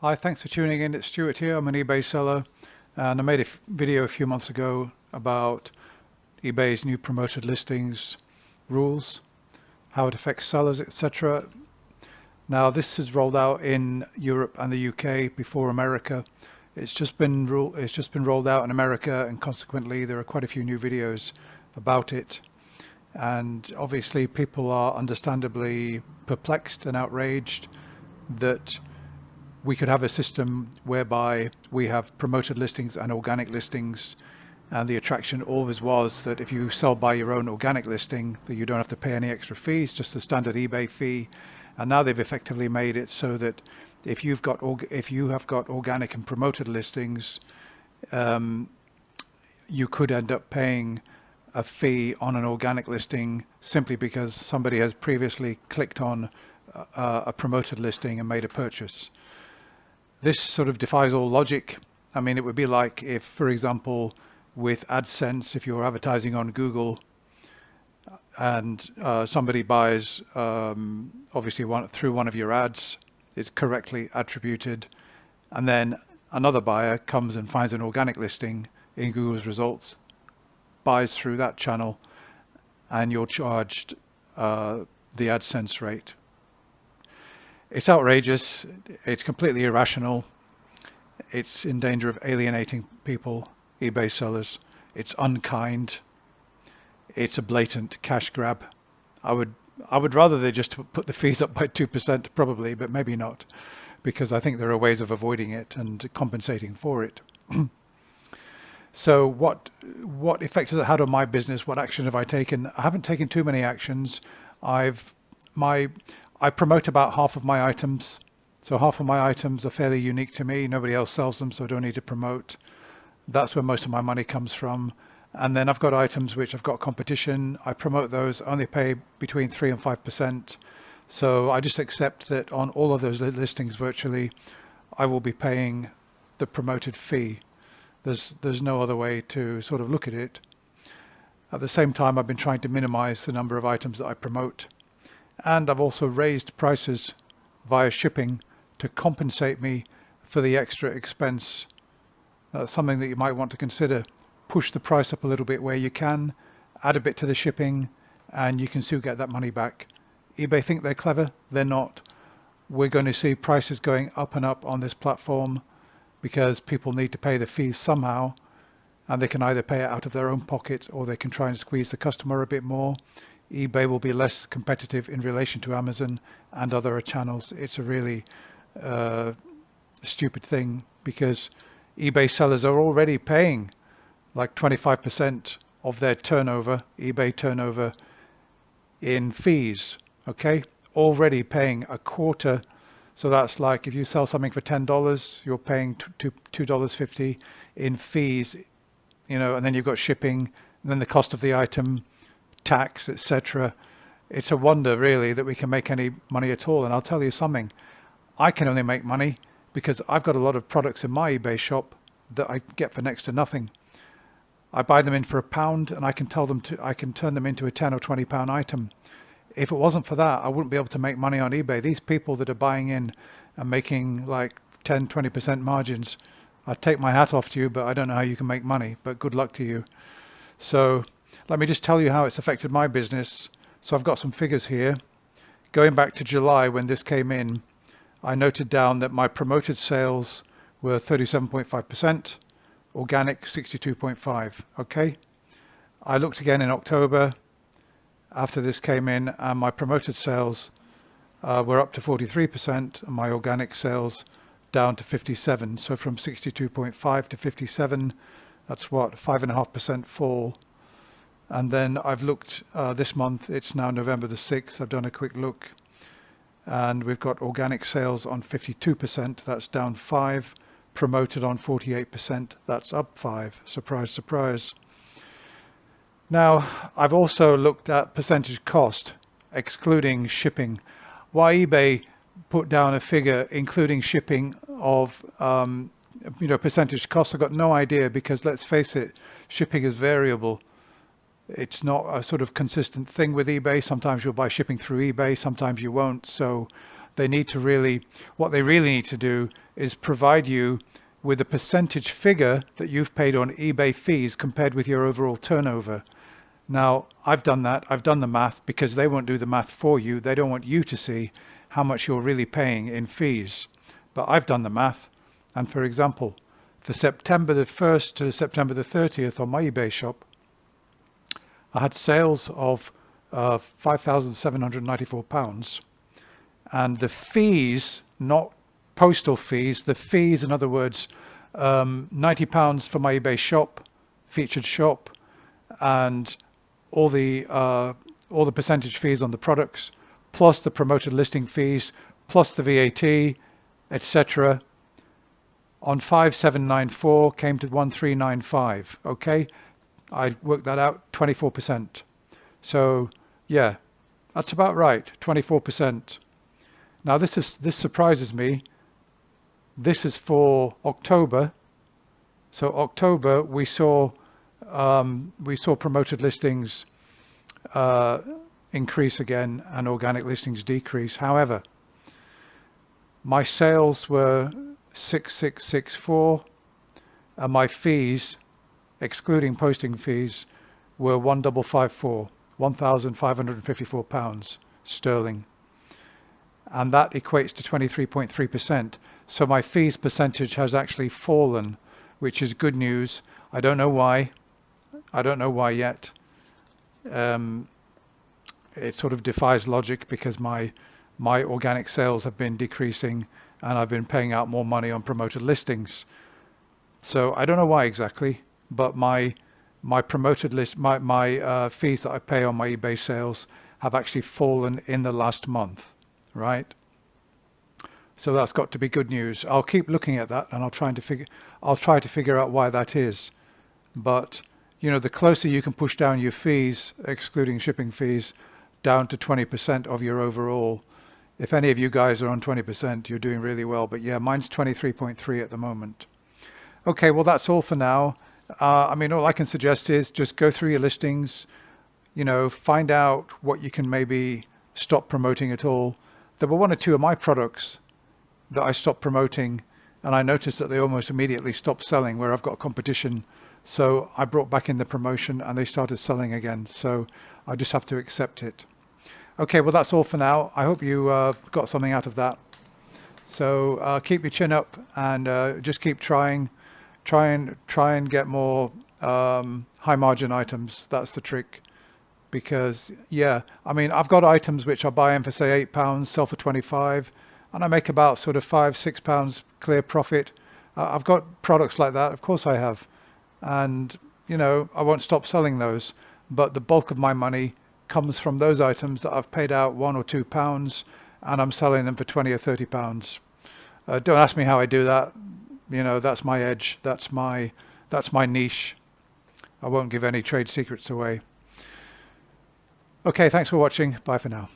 Hi, thanks for tuning in. It's Stuart here. I'm an eBay seller, and I made a video a few months ago about eBay's new promoted listings rules, how it affects sellers, etc. Now, this is rolled out in Europe and the UK before America. It's just been rolled out in America, and consequently, there are quite a few new videos about it. And obviously, people are understandably perplexed and outraged that we could have a system whereby we have promoted listings and organic listings, and the attraction always was that if you sell by your own organic listing, that you don't have to pay any extra fees, just the standard eBay fee. And now they've effectively made it so that if you have got organic and promoted listings, you could end up paying a fee on an organic listing simply because somebody has previously clicked on a promoted listing and made a purchase. This sort of defies all logic. I mean, it would be like if, for example, with AdSense, if you're advertising on Google and somebody buys, obviously through one of your ads, is correctly attributed, and then another buyer comes and finds an organic listing in Google's results, buys through that channel, and you're charged the AdSense rate. It's outrageous. It's completely irrational. It's in danger of alienating people, eBay sellers. It's unkind. It's a blatant cash grab. I would rather they just put the fees up by 2% probably, but maybe not, because I think there are ways of avoiding it and compensating for it. So what effect has it had on my business? What action have I taken? I haven't taken too many actions. I promote about half of my items. So half of my items are fairly unique to me. Nobody else sells them, so I don't need to promote. That's where most of my money comes from. And then I've got items which I've got competition. I promote those, only pay between 3 and 5%. So I just accept that on all of those listings virtually, I will be paying the promoted fee. There's no other way to sort of look at it. At the same time, I've been trying to minimize the number of items that I promote. And I've also raised prices via shipping to compensate me for the extra expense. That's something that you might want to consider. Push the price up a little bit where you can, add a bit to the shipping, and you can still get that money back. eBay think they're clever. They're not. We're going to see prices going up and up on this platform because people need to pay the fees somehow, and they can either pay it out of their own pocket or they can try and squeeze the customer a bit more. eBay will be less competitive in relation to Amazon and other channels. It's a really stupid thing because eBay sellers are already paying like 25% of their turnover, eBay turnover, in fees, okay? Already paying a quarter. So that's like if you sell something for $10, you're paying $2.50 in fees, and then you've got shipping, and then the cost of the item, tax, etc. It's a wonder really that we can make any money at all. And I'll tell you something, I can only make money because I've got a lot of products in my eBay shop that I get for next to nothing. I buy them in for £1 and I can turn them into a 10 or 20 pound item. If it wasn't for that, I wouldn't be able to make money on eBay. These people that are buying in and making like 10-20% margins, I take my hat off to you, but I don't know how you can make money, but good luck to you. So let me just tell you how it's affected my business. So I've got some figures here. Going back to July when this came in, I noted down that my promoted sales were 37.5%, organic 62.5%, okay? I looked again in October after this came in and my promoted sales were up to 43% and my organic sales down to 57%. So from 62.5 to 57, that's what, 5.5% fall. And then I've looked this month, it's now November the 6th, I've done a quick look and we've got organic sales on 52%, that's down 5, promoted on 48%, that's up 5, surprise, surprise. Now, I've also looked at percentage cost, excluding shipping. Why eBay put down a figure including shipping of percentage cost, I've got no idea because let's face it, shipping is variable. It's not a sort of consistent thing with eBay. Sometimes you'll buy shipping through eBay, sometimes you won't. So they need to what they really need to do is provide you with a percentage figure that you've paid on eBay fees compared with your overall turnover. Now, I've done that. I've done the math because they won't do the math for you. They don't want you to see how much you're really paying in fees. But I've done the math. And for example, for September the 1st to September the 30th on my eBay shop, I had sales of £5,794. And the fees, not postal fees, the fees, in other words, £90 for my eBay shop, featured shop, and all the percentage fees on the products, plus the promoted listing fees, plus the VAT, etc. on 5794 came to 1395. Okay, I worked that out, 24%. So yeah, that's about right, 24%. Now this surprises me. This is for October. So October we saw promoted listings increase again and organic listings decrease. However, my sales were 6664 and my fees, excluding posting fees, were 1554, £1,554 sterling. And that equates to 23.3%. So my fees percentage has actually fallen, which is good news. I don't know why. I don't know why yet. It sort of defies logic because my organic sales have been decreasing and I've been paying out more money on promoted listings. So I don't know why exactly, but my promoted list, my fees that I pay on my eBay sales have actually fallen in the last month, right? So that's got to be good news. I'll keep looking at that and I'll try to figure out why that is. But you know, the closer you can push down your fees, excluding shipping fees, down to 20% of your overall. If any of you guys are on 20%, you're doing really well. But yeah, mine's 23.3 at the moment. Okay, well, that's all for now. I mean, all I can suggest is just go through your listings, you know, find out what you can maybe stop promoting at all. There were one or two of my products that I stopped promoting and I noticed that they almost immediately stopped selling where I've got competition. So I brought back in the promotion and they started selling again. So I just have to accept it. Okay, well, that's all for now. I hope you got something out of that. So keep your chin up and just keep trying and get more high margin items. That's the trick. Because yeah, I mean, I've got items which I buy in for say £8, sell for 25, and I make about sort of £5-6 clear profit. I've got products like that, of course I have, and you know, I won't stop selling those. But the bulk of my money comes from those items that I've paid out £1 or £2, and I'm selling them for £20 or £30. Don't ask me how I do that. You know, that's my edge. That's my niche. I won't give any trade secrets away. Okay, thanks for watching. Bye for now.